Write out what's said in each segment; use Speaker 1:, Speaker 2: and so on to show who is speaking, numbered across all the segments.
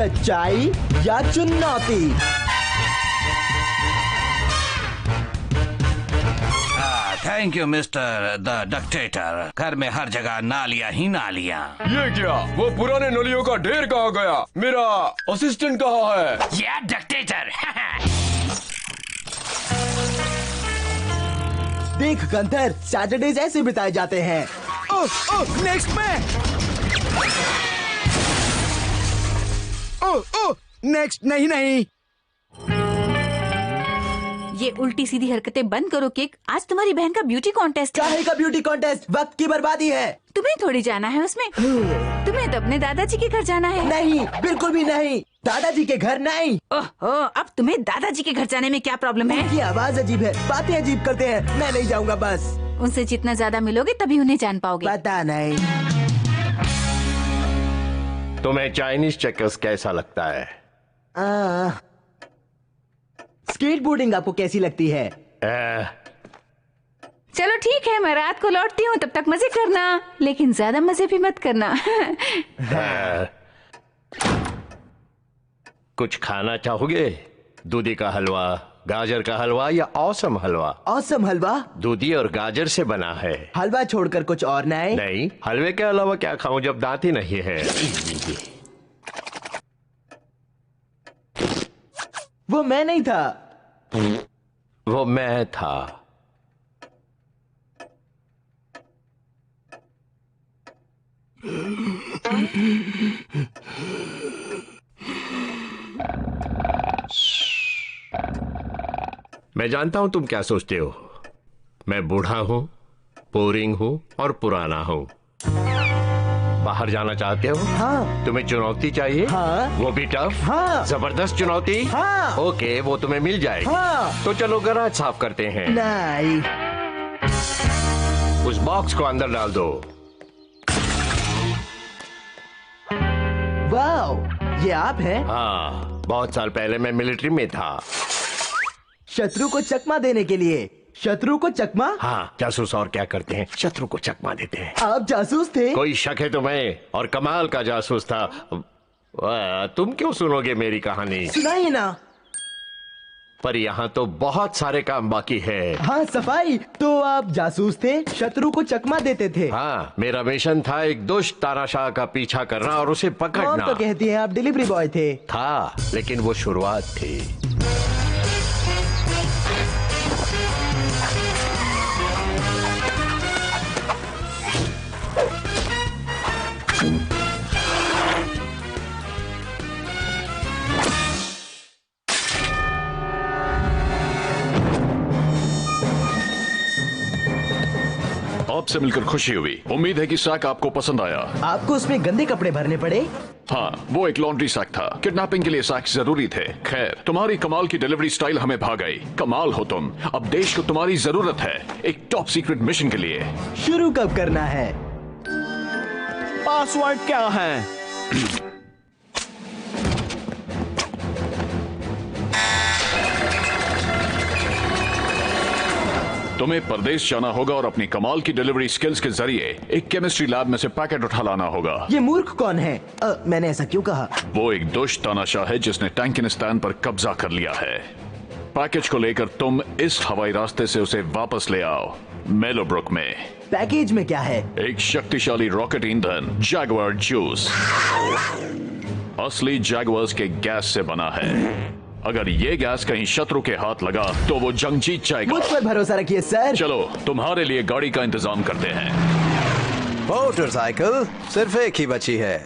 Speaker 1: सच्चाई या चुनौती?
Speaker 2: Thank you mister the dictator. घर में हर जगह नालियां ही नालियां।
Speaker 3: ये क्या? वो पुराने नलियों का ढेर कहाँ गया? मेरा असिस्टेंट कहाँ है?
Speaker 2: या डिक्टेटर।
Speaker 1: देख गंथर, सैटरडेज ऐसे बिताए जाते हैं।
Speaker 4: नेक्स्ट में। नेक्स्ट नहीं।
Speaker 5: ये उल्टी सीधी हरकतें बंद करो किक। आज तुम्हारी बहन का ब्यूटी कॉन्टेस्ट है।
Speaker 1: काहे का ब्यूटी कॉन्टेस्ट? वक्त की बर्बादी है।
Speaker 5: तुम्हें थोड़ी जाना है उसमें। तुम्हें तो अपने दादाजी के घर जाना है।
Speaker 1: नहीं, बिल्कुल भी नहीं। दादाजी के घर नहीं।
Speaker 5: ओहो, अब तुम्हें दादाजी के घर जाने में क्या प्रॉब्लम है?
Speaker 1: उनकी आवाज अजीब है, बातें अजीब करते हैं। मैं नहीं जाऊंगा बस।
Speaker 5: उनसे जितना ज्यादा मिलोगे तभी उन्हें जान पाओगे।
Speaker 1: पता नहीं।
Speaker 6: तुम्हें चाइनीज चेकर्स कैसा लगता है?
Speaker 1: स्केट बोर्डिंग आपको कैसी लगती है?
Speaker 5: चलो ठीक है, मैं रात को लौटती हूँ, तब तक मजे करना, लेकिन ज्यादा मजे भी मत करना।
Speaker 6: कुछ खाना चाहोगे? दूधी का हलवा, गाजर का हलवा या औसम हलवा?
Speaker 1: औसम हलवा
Speaker 6: दूधी और गाजर से बना है।
Speaker 1: हलवा छोड़कर कुछ और नहीं?
Speaker 6: नहीं, हलवे के अलावा क्या खाऊं जब दांत ही नहीं है।
Speaker 1: वो मैं नहीं था।
Speaker 6: वो मैं था। मैं जानता हूं तुम क्या सोचते हो। मैं बूढ़ा हूं, बोरिंग हूं और पुराना हूं। बाहर जाना चाहते हो?
Speaker 1: हाँ।
Speaker 6: तुम्हें चुनौती चाहिए?
Speaker 1: हाँ।
Speaker 6: वो भी टफ?
Speaker 1: हाँ।
Speaker 6: जबरदस्त चुनौती?
Speaker 1: हाँ।
Speaker 6: ओके, वो तुम्हें मिल जाएगी।
Speaker 1: हाँ।
Speaker 6: तो चलो गराज साफ करते हैं।
Speaker 1: नहीं।
Speaker 6: उस बॉक्स को अंदर डाल दो।
Speaker 1: वाओ, ये आप हैं?
Speaker 6: हाँ, बहुत साल पहले मैं मिलिट्री में था।
Speaker 1: शत्रु को चकमा देने के लिए। शत्रु को चकमा?
Speaker 6: हाँ, जासूस और क्या करते हैं? शत्रु को चकमा देते हैं।
Speaker 1: आप जासूस थे?
Speaker 6: कोई शक है तुम्हें? और कमाल का जासूस था। तुम क्यों सुनोगे मेरी कहानी?
Speaker 1: सुनाइए ना।
Speaker 6: पर यहाँ तो बहुत सारे काम बाकी है।
Speaker 1: हाँ, सफाई। तो आप जासूस थे, शत्रु को चकमा देते थे?
Speaker 6: हाँ, मेरा मिशन था एक दुष्ट तानाशाह का पीछा करना और उसे पकड़ना।
Speaker 1: तो कहती हैं आप डिलीवरी बॉय थे।
Speaker 6: था, लेकिन वो शुरुआत थी।
Speaker 7: आपसे मिलकर खुशी हुई। उम्मीद है कि सैक आपको पसंद आया।
Speaker 1: आपको उसमें गंदे कपड़े भरने पड़े?
Speaker 7: हाँ, वो एक लॉन्ड्री सैक था। किडनैपिंग के लिए सैक जरूरी थे। खैर, तुम्हारी कमाल की डिलीवरी स्टाइल हमें भा गई। कमाल हो तुम। अब देश को तुम्हारी जरूरत है एक टॉप सीक्रेट मिशन के लिए।
Speaker 1: शुरू कब करना है?
Speaker 4: पासवर्ड क्या है?
Speaker 7: तुम्हें परदेश जाना होगा और अपनी कमाल की डिलीवरी स्किल्स के जरिए एक केमिस्ट्री लैब में से पैकेट उठा लाना होगा।
Speaker 1: ये मूर्ख कौन है? मैंने ऐसा क्यों कहा?
Speaker 7: वो एक दुष्ट तानाशाह है जिसने टैंकिनिस्तान पर कब्जा कर लिया है। पैकेज को लेकर तुम इस हवाई रास्ते से उसे वापस ले आओ मेलोब्रुक में।
Speaker 1: पैकेज में क्या है?
Speaker 7: एक शक्तिशाली रॉकेट ईंधन, जैगुआर जूस। असली जैगुआर्स के गैस से बना है। अगर ये गैस कहीं शत्रु के हाथ लगा तो वो जंग जीत जाएगा।
Speaker 1: मुझ पर भरोसा रखिए सर।
Speaker 7: चलो, तुम्हारे लिए गाड़ी का इंतजाम करते हैं।
Speaker 8: मोटरसाइकिल सिर्फ एक ही बची है।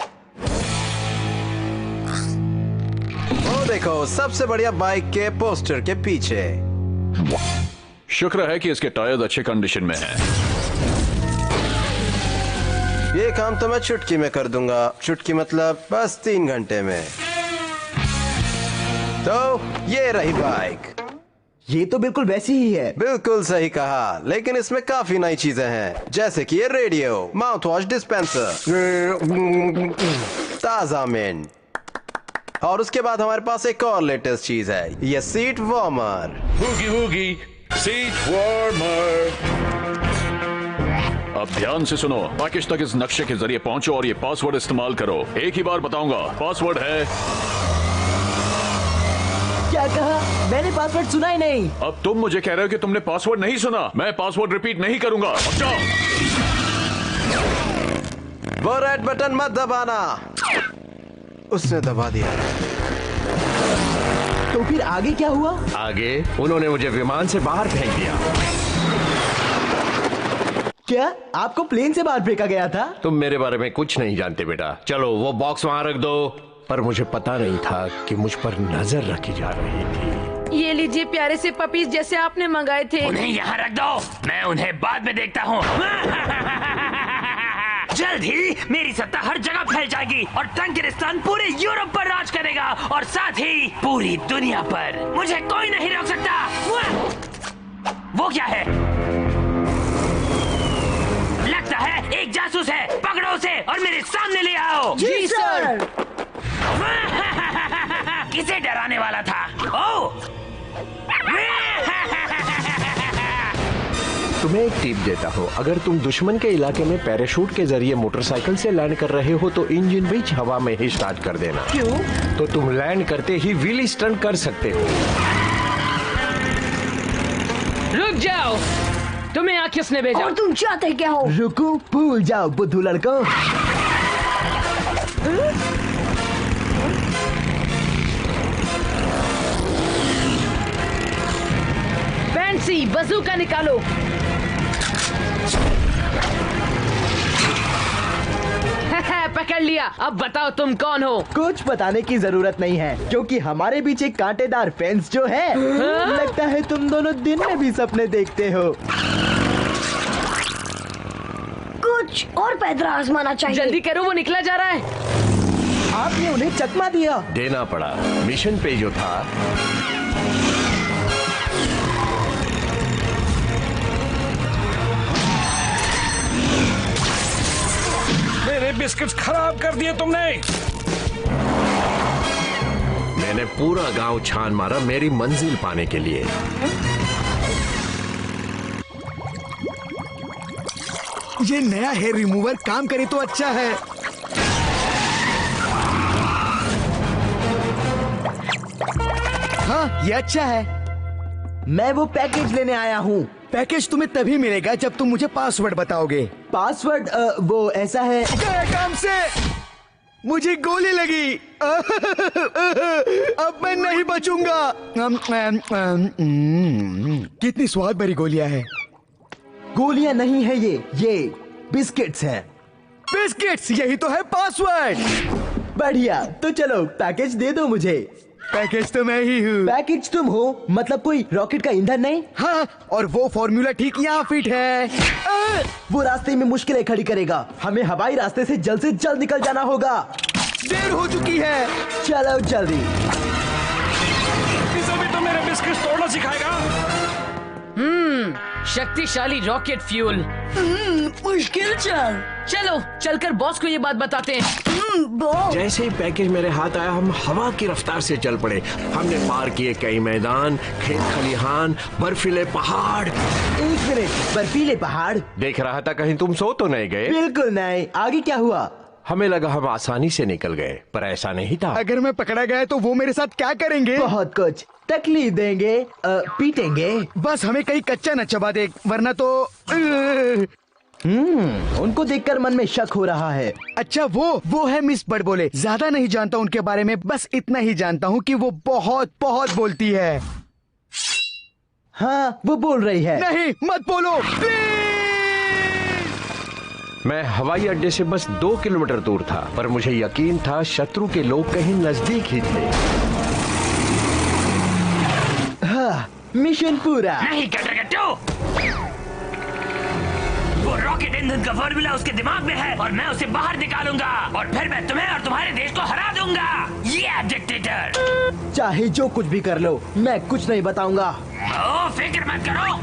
Speaker 8: वो देखो, सबसे बढ़िया बाइक के पोस्टर के पीछे।
Speaker 7: शुक्र है कि इसके टायर्स अच्छे कंडीशन में हैं।
Speaker 8: ये काम तो मैं चुटकी में कर दूंगा। चुटकी मतलब बस 3 घंटे में। तो ये रही बाइक।
Speaker 1: ये तो बिल्कुल वैसी ही है।
Speaker 8: बिल्कुल सही कहा, लेकिन इसमें काफी नई चीजें हैं, जैसे कि ये रेडियो, माउथ वॉश डिस्पेंसर, ताजा मिंट, और उसके बाद हमारे पास एक और लेटेस्ट चीज है, ये सीट वार्मर।
Speaker 7: हुगी हुगी सीट वार्मर। अब ध्यान से सुनो, पैकेज तक इस नक्शे के जरिए पहुंचो और ये पासवर्ड इस्तेमाल करो। एक ही बार बताऊंगा, पासवर्ड है।
Speaker 1: क्या कहा? मैंने पासवर्ड सुना ही नहीं।
Speaker 7: अब तुम मुझे कह रहे हो कि तुमने पासवर्ड नहीं सुना। मैं पासवर्ड रिपीट नहीं करूंगा। अब जाओ।
Speaker 8: वो रेड बटन मत दबाना। उसने दबा दिया।
Speaker 1: तो फिर आगे क्या हुआ?
Speaker 6: आगे उन्होंने मुझे विमान से बाहर फेंक दिया।
Speaker 1: क्या आपको प्लेन से बाहर फेंका गया था?
Speaker 6: तुम मेरे बारे में कुछ नहीं जानते बेटा। चलो वो बॉक्स वहां रख दो। पर मुझे पता नहीं था कि मुझ पर नजर रखी जा रही थी।
Speaker 9: ये लीजिए प्यारे से पपीज जैसे आपने मंगाए थे।
Speaker 2: उन्हें यहाँ रख दो, मैं उन्हें बाद में देखता हूँ। जल्द ही मेरी सत्ता हर जगह फैल जाएगी और टंकिस्तान पूरे यूरोप पर राज करेगा और साथ ही पूरी दुनिया पर। मुझे कोई नहीं रोक सकता। वो क्या है? लगता है एक जासूस है। पकड़ो उसे और मेरे सामने ले आओ।
Speaker 9: जी सर।
Speaker 2: किसे डराने वाला था? ओह!
Speaker 6: तुम्हें एक टिप देता हूँ, अगर तुम दुश्मन के इलाके में पैराशूट के जरिए मोटरसाइकिल से लैंड कर रहे हो तो इंजन बीच हवा में ही स्टार्ट कर देना।
Speaker 1: क्यों?
Speaker 6: तो तुम लैंड करते ही व्हील स्टंट कर सकते हो।
Speaker 9: रुक जाओ, तुम्हें यहाँ किसने भेजा?
Speaker 10: और तुम चाहते क्या हो?
Speaker 1: रुको, भूल जाओ बुद्धू लड़कों।
Speaker 9: फैंसी बजूका निकालो। पकड़ लिया। अब बताओ तुम कौन हो?
Speaker 1: कुछ बताने की जरूरत नहीं है क्योंकि हमारे बीच एक कांटेदार फेंस जो है। लगता है तुम दोनों दिन में भी सपने देखते हो।
Speaker 10: कुछ और पैदरा आजमाना चाहिए।
Speaker 9: जल्दी करो, वो निकला जा रहा है।
Speaker 1: आपने उन्हें चकमा दिया।
Speaker 6: देना पड़ा, मिशन पे जो था।
Speaker 2: मेरे बिस्किट्स खराब कर दिए तुमने।
Speaker 6: मैंने पूरा गांव छान मारा मेरी मंजिल पाने के लिए।
Speaker 4: ये नया हेयर रिमूवर काम करे तो अच्छा है। हाँ, ये अच्छा है।
Speaker 1: मैं वो पैकेज लेने आया हूँ।
Speaker 4: पैकेज तुम्हें तभी मिलेगा जब तुम मुझे पासवर्ड बताओगे।
Speaker 1: पासवर्ड वो ऐसा है।
Speaker 4: गए काम से। मुझे गोली लगी। अब मैं नहीं बचूंगा। कितनी स्वाद भरी गोलियां हैं।
Speaker 1: गोलियां नहीं है ये बिस्किट्स हैं।
Speaker 4: बिस्किट्स, यही तो है पासवर्ड।
Speaker 1: बढ़िया, तो चलो पैकेज दे दो मुझे।
Speaker 4: पैकेज तो मैं ही हूँ।
Speaker 1: पैकेज तुम हो? मतलब कोई रॉकेट का ईंधन नहीं?
Speaker 4: हाँ, और वो फॉर्मूला ठीक यहाँ फिट है।
Speaker 1: वो रास्ते में मुश्किलें खड़ी करेगा। हमें हवाई रास्ते से जल्द निकल जाना होगा।
Speaker 4: देर हो चुकी है।
Speaker 1: चलो जल्दी।
Speaker 2: इसे भी तो मेरे बिस्किट तोड़ना सिखाएगा।
Speaker 9: शक्तिशाली रॉकेट फ्यूल।
Speaker 10: मुश्किल
Speaker 9: चलो चलकर बॉस को ये बात बताते हैं।
Speaker 6: जैसे ही पैकेज मेरे हाथ आया, हम हवा की रफ्तार से चल पड़े। हमने पार किए कई मैदान, खेत खलिहान, बर्फीले पहाड़।
Speaker 1: एक मिनट, बर्फीले पहाड़?
Speaker 6: देख रहा था कहीं तुम सो तो नहीं गए।
Speaker 1: बिल्कुल नहीं। आगे क्या हुआ?
Speaker 6: हमें लगा हम आसानी से निकल गए, पर ऐसा नहीं था।
Speaker 4: अगर मैं पकड़ा गया तो वो मेरे साथ क्या करेंगे?
Speaker 1: बहुत कुछ। तकलीफ देंगे, पीटेंगे।
Speaker 4: बस हमें कहीं कच्चा न चबा दे, वरना तो
Speaker 1: उनको देखकर मन में शक हो रहा है।
Speaker 4: अच्छा, वो है मिस बड़बोले। ज्यादा नहीं जानता उनके बारे में, बस इतना ही जानता हूँ कि वो बहुत बोलती है।
Speaker 1: हाँ, वो बोल रही है।
Speaker 4: नहीं, मत बोलो प्लीज।
Speaker 6: मैं हवाई अड्डे से बस 2 किलोमीटर दूर था, पर मुझे यकीन था शत्रु के लोग कहीं नजदीक ही थे।
Speaker 1: हाँ, मिशन पूरा।
Speaker 2: नहीं कटरगट्टू, वो रॉकेट इंजन का फॉर्मूला उसके दिमाग में है और मैं उसे बाहर निकालूंगा और फिर मैं तुम्हें और तुम्हारे देश को हरा दूंगा। ये डिक्टेटर।
Speaker 1: चाहे जो कुछ भी कर लो, मैं कुछ नहीं बताऊंगा।
Speaker 2: ओ, फिक्र मत करो,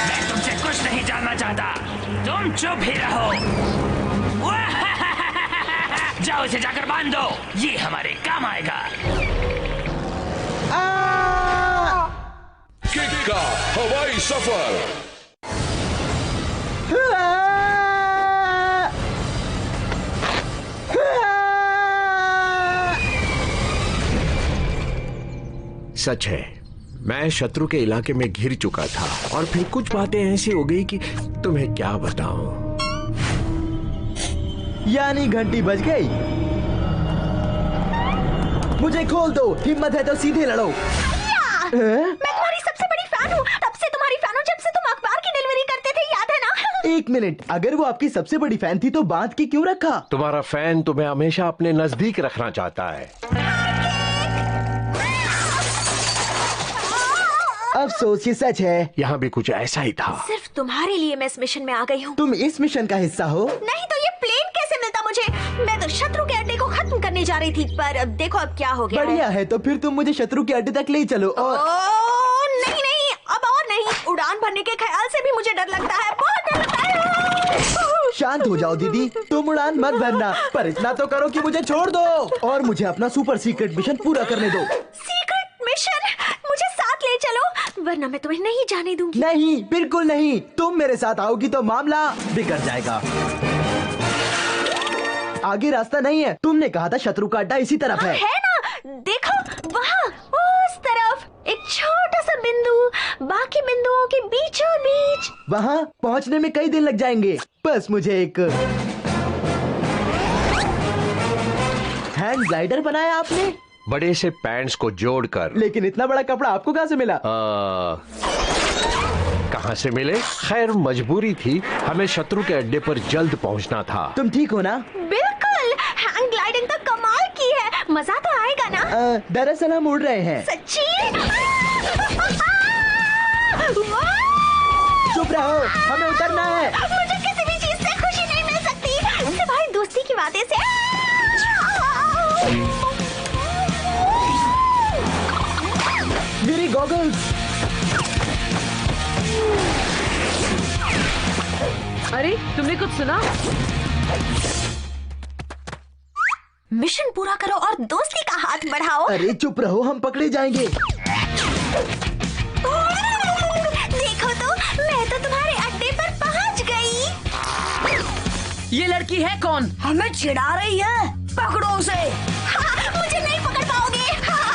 Speaker 2: मैं तुमसे कुछ नहीं जानना चाहता। तुम चुप ही रहो। जाओ, इसे जाकर बांध दो, ये हमारे काम आएगा।
Speaker 3: किक का हवाई सफर।
Speaker 1: हाँ!
Speaker 6: सच है, मैं शत्रु के इलाके में घिर चुका था और फिर कुछ बातें ऐसी हो गई कि तुम्हें क्या बताऊं।
Speaker 1: यानी घंटी बज गई। मुझे खोल दो, हिम्मत है तो सीधे लड़ो।
Speaker 10: मैं तुम्हारी सबसे बड़ी फैन हूँ, तब से तुम्हारी फैन हूँ जब से तुम अखबार की डिलीवरी करते थे, याद है ना?
Speaker 1: एक मिनट, अगर वो आपकी सबसे बड़ी फैन थी तो बांध के क्यों रखा?
Speaker 6: तुम्हारा फैन तुम्हें हमेशा अपने नजदीक रखना चाहता है।
Speaker 1: अफसोस ये सच है।
Speaker 6: यहाँ भी कुछ ऐसा ही था।
Speaker 10: सिर्फ तुम्हारे लिए मैं इस मिशन में आ गई हूँ।
Speaker 1: तुम इस मिशन का हिस्सा हो?
Speaker 10: नहीं तो ये प्लेन कैसे मिलता मुझे? मैं तो शत्रु के अड्डे को खत्म करने जा रही थी, पर अब देखो अब क्या हो गया।
Speaker 1: बढ़िया है, तो फिर तुम मुझे शत्रु के अड्डे तक ले चलो। और
Speaker 10: नहीं नहीं, अब और नहीं। उड़ान भरने के ख्याल से भी मुझे डर लगता है, बहुत डर लगता है।
Speaker 1: शांत हो जाओ दीदी, तुम उड़ान मत भरना, पर इतना तो करो कि मुझे छोड़ दो और मुझे अपना सुपर सीक्रेट मिशन पूरा करने दो।
Speaker 10: Secret mission? मुझे साथ ले चलो, वरना मैं तुम्हें नहीं जाने दूंगी।
Speaker 1: नहीं, बिल्कुल नहीं। तुम मेरे साथ आओगी तो मामला बिगड़ जाएगा। आगे रास्ता नहीं है, तुमने कहा था शत्रु का अड्डा इसी तरफ है।
Speaker 10: है ना, देखो वहाँ उस तरफ एक छोटा सा बिंदु, बाकी बिंदुओं के बीचों बीच।
Speaker 1: वहाँ पहुँचने में कई दिन लग जाएंगे। बस मुझे एक हैंड ग्लाइडर बनाया आपने।
Speaker 6: बड़े से पैंट्स को जोड़कर।
Speaker 1: लेकिन इतना बड़ा कपड़ा आपको कहाँ से मिला?
Speaker 6: कहाँ से मिले? खैर मजबूरी थी, हमें शत्रु के अड्डे पर जल्द पहुँचना था।
Speaker 1: तुम ठीक हो ना?
Speaker 10: बिल्कुल, हैंग ग्लाइडिंग तो कमाल की है, मजा तो आएगा ना?
Speaker 1: दरअसल हम उड़ रहे हैं।
Speaker 10: सच्ची?
Speaker 1: चुप रहो, हमें उतरना है।
Speaker 10: मुझे किसी भी चीज से खुशी नहीं मिल सकती सिवाय दोस्ती की बातें से।
Speaker 1: मेरी गॉगल्स।
Speaker 9: अरे तुमने कुछ सुना?
Speaker 10: मिशन पूरा करो और दोस्ती का हाथ बढ़ाओ।
Speaker 1: अरे चुप रहो, हम पकड़े जाएंगे।
Speaker 10: देखो तो, मैं तो तुम्हारे अड्डे पर पहुंच गई।
Speaker 9: ये लड़की है कौन?
Speaker 10: हमें चिढ़ा रही है, पकड़ो उसे। हाँ, मुझे नहीं पकड़ पाओगे। हाँ।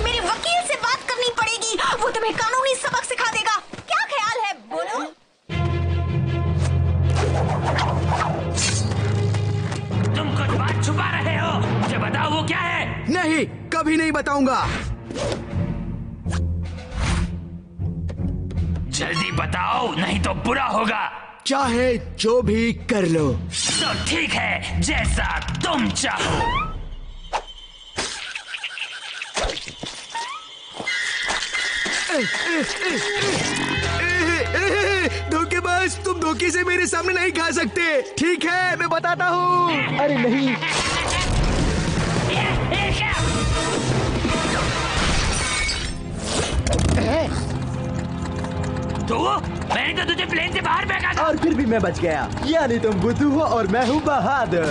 Speaker 10: मेरे वकील से बात करनी पड़ेगी, वो तुम्हें कानूनी सबक सिखा देगा। क्या ख्याल है, बोलो?
Speaker 2: तुम कुछ बात छुपा रहे हो, मुझे बताओ वो क्या है?
Speaker 4: नहीं, कभी नहीं बताऊंगा।
Speaker 2: जल्दी बताओ, नहीं तो बुरा होगा।
Speaker 4: चाहे जो भी कर लो।
Speaker 2: तो ठीक है, जैसा तुम चाहो।
Speaker 4: धोखेबाज, तुम धोखे से मेरे सामने नहीं खा सकते। ठीक है, मैं बताता हूँ।
Speaker 1: अरे नहीं।
Speaker 2: तो मैंने तो तुझे प्लेन से बाहर फेंका था।
Speaker 1: और फिर भी मैं बच गया। यानी तुम बुद्धू हो और मैं हूँ बहादुर।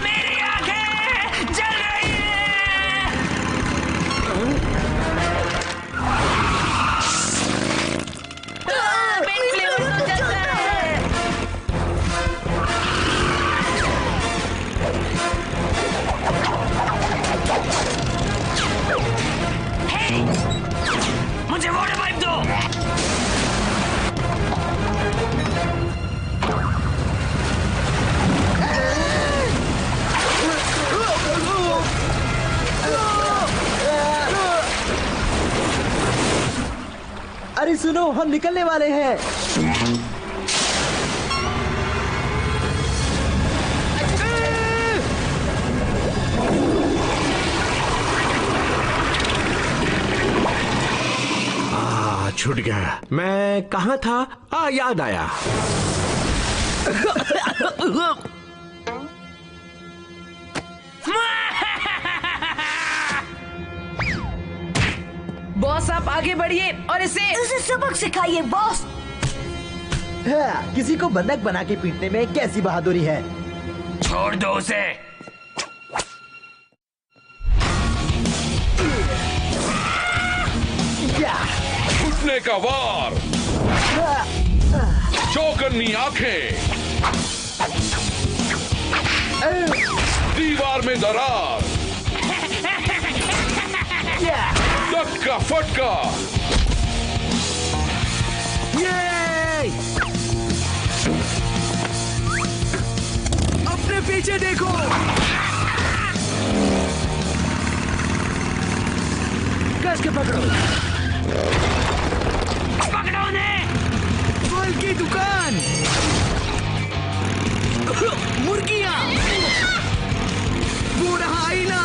Speaker 2: मेरी आंखें जल रही हैं।
Speaker 9: पेन फ्लेवर तो जलता है।
Speaker 2: हे, मुझे वाटर पाइप दो।
Speaker 1: अरे सुनो, हम निकलने वाले हैं।
Speaker 6: छूट गया। मैं कहाँ था? याद आया।
Speaker 9: बॉस आप आगे बढ़िए और इसे
Speaker 10: सबक सिखाइए बॉस।
Speaker 1: हाँ, किसी को बंधक बना के पीटने में कैसी बहादुरी है।
Speaker 2: छोड़ दो उसे।
Speaker 3: घुटने का वार। चौकन्नी आंखें, दीवार में दरार, धक्का फटका।
Speaker 4: अपने पीछे देखो। कस के पकड़ो।
Speaker 2: पकड़ो उन्हें।
Speaker 4: फल की दुकान, मुर्गियां, वो रहा आईना।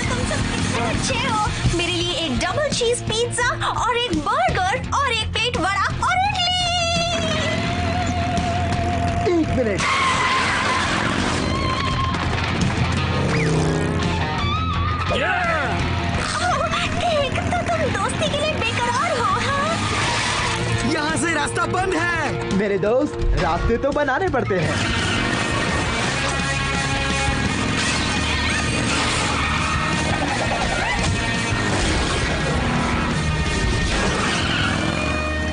Speaker 10: तुम सब कितने अच्छे हो। मेरे लिए एक डबल चीज पिज्जा और एक बर्गर और एक प्लेट वड़ा और इडली।
Speaker 1: 1 मिनट।
Speaker 10: एक तो तुम दोस्ती के लिए बेकरार हो। हाँ,
Speaker 4: यहाँ से रास्ता बंद है।
Speaker 1: मेरे दोस्त, रास्ते तो बनाने पड़ते हैं।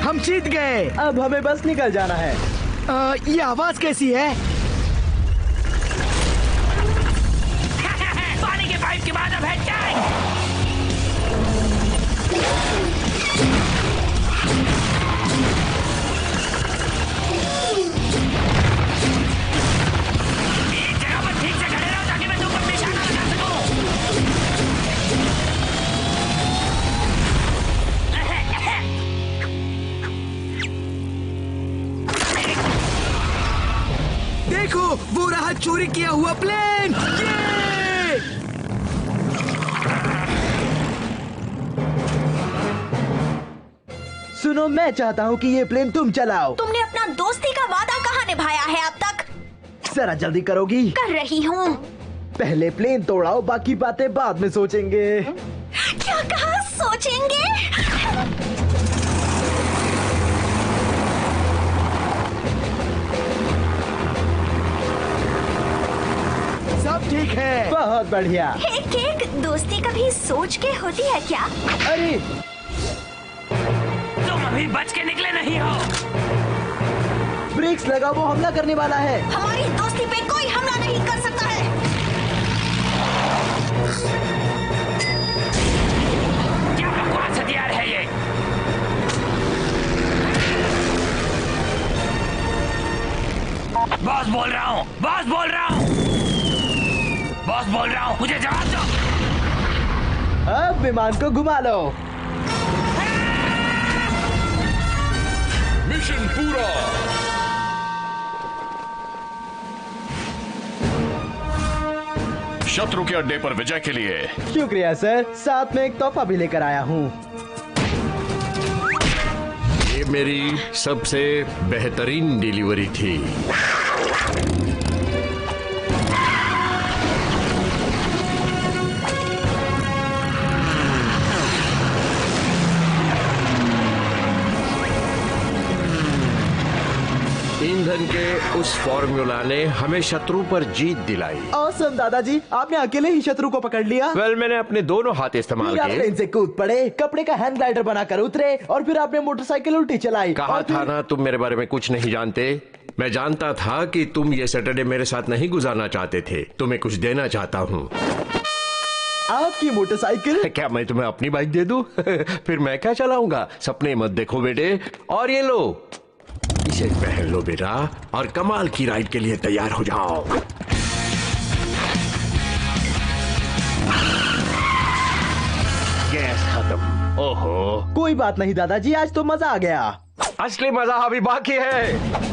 Speaker 4: हम जीत गए।
Speaker 1: अब हमें बस निकल जाना है।
Speaker 4: ये आवाज कैसी है?
Speaker 2: पानी के पाइप के बाद अब है टैंक। एक जगह पर ठीक से खड़े रहो ताकि मैं तुम पर निशाना लगा सकूं।
Speaker 4: देखो, वो रहा चोरी किया हुआ प्लेन।
Speaker 1: सुनो, मैं चाहता हूँ कि ये प्लेन तुम चलाओ।
Speaker 10: तुमने अपना दोस्ती का वादा कहाँ निभाया है अब तक?
Speaker 1: जरा जल्दी करोगी?
Speaker 10: कर रही हूँ।
Speaker 1: पहले प्लेन तोड़ाओ, बाकी बातें बाद में सोचेंगे।
Speaker 10: क्या कहा सोचेंगे?
Speaker 4: सब ठीक है।
Speaker 1: बहुत बढ़िया।
Speaker 10: एक दोस्ती कभी सोच के होती है क्या?
Speaker 1: अरे
Speaker 2: तुम अभी बच के निकले नहीं हो।
Speaker 1: ब्रेक्स लगा, वो हमला करने वाला है।
Speaker 10: हमारी दोस्ती पे कोई हमला नहीं कर सकता है।
Speaker 2: क्या बकवास हथियार है ये? बॉस बोल रहा हूँ, बॉस बोल रहा हूँ, बॉस बोल रहा हूँ, मुझे जवाब दो।
Speaker 1: अब विमान को घुमा लो।
Speaker 3: मिशन पूरा।
Speaker 7: शत्रु के अड्डे पर विजय के लिए
Speaker 1: शुक्रिया सर, साथ में एक तोहफा भी लेकर आया हूँ।
Speaker 6: ये मेरी सबसे बेहतरीन डिलीवरी थी। ईंधन के उस फॉर्मूला ने हमें शत्रु पर जीत दिलाई।
Speaker 1: ऑसम दादाजी, आपने अकेले ही शत्रु को पकड़ लिया।
Speaker 6: वेल, मैंने अपने दोनों हाथ इस्तेमाल
Speaker 1: फिर आप
Speaker 6: किए।
Speaker 1: प्लेन से कूद पड़े, कपड़े का हैंड ग्लाइडर बनाकर उतरे और फिर आपने मोटरसाइकिल उल्टी चलाई।
Speaker 6: कहा
Speaker 1: और
Speaker 6: था ना, तुम मेरे बारे में कुछ नहीं जानते। मैं जानता था कि तुम ये सैटरडे मेरे साथ नहीं गुजारना चाहते थे। तुम्हें कुछ देना चाहता हूँ।
Speaker 1: आपकी मोटरसाइकिल?
Speaker 6: क्या मैं तुम्हें अपनी बाइक दे दूं? फिर मैं क्या चलाऊंगा? सपने मत देखो बेटे। और ये लो, इसे पहन लो बेटा और कमाल की राइड के लिए तैयार हो जाओ। गैस खत्म। ओहो,
Speaker 1: कोई बात नहीं दादाजी, आज तो मजा आ गया।
Speaker 6: असली मजा अभी बाकी है।